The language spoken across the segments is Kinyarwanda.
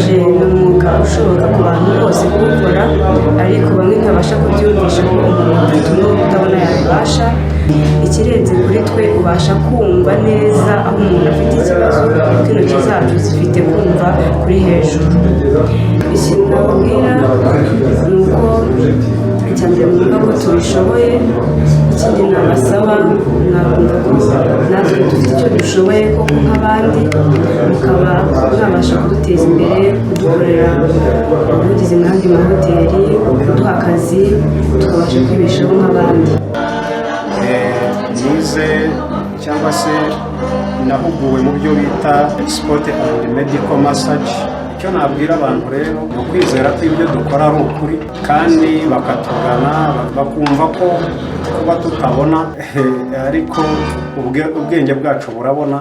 ububaji ni umwuga ushoboka ku bantu bose kuwukora, ariko bamwe ntabasha kubyumvisha ko umuntu ufite ubumuga utabona yabibasha. Ikirenze kuri twe ubasha kumva neza aho umuntu afite ikibazo, kuko intoki zacu zifite kumva kuri hejuru. Ikintu nababwira ni uko icya mbere mwumva ko tubishoboye, ikindi nabasaba mwakunda ko natwe dufite icyo dushoboye koko nk'abandi, mukaba mwabasha kuduteza imbere, kudukorera ubuvugizi mu yandi mahoteli, kuduha akazi tukabasha kwibeshaho nk'abandi. Nize cyangwa se nahuguwe mu byo bita sport and medical massage. Icyo nabwira abantu rero ni ukwizera ko ibyo dukora ari ukuri, kandi bakatugana bakumva ko kuba tutabona ariko ubwenge bwacu burabona,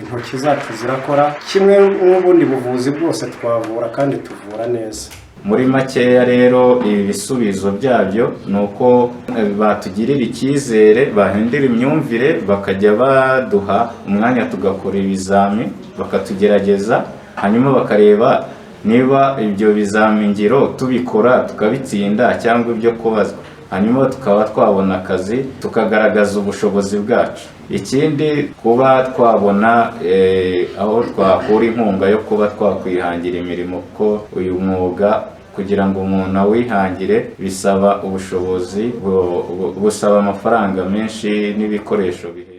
intoki zacu zirakora, kimwe n'ubundi buvuzi bwose twavura kandi tuvura neza. Muri makeya rero ibi bisubizo byabyo ni uko batugirira icyizere, bahindura imyumvire, bakajya baduha umwanya tugakora ibizami, bakatugerageza, hanyuma bakareba niba ibyo bizami ngiro tubikora tukabitsinda cyangwa ibyo kubazwa, hanyuma tukaba twabona akazi tukagaragaza ubushobozi bwacu. Ikindi kuba twabona aho twakura inkunga yo kuba twakwihangira imirimo, ko uyu mwuga kugira ngo umuntu awihangire bisaba ubushobozi, busaba amafaranga menshi n'ibikoresho bihe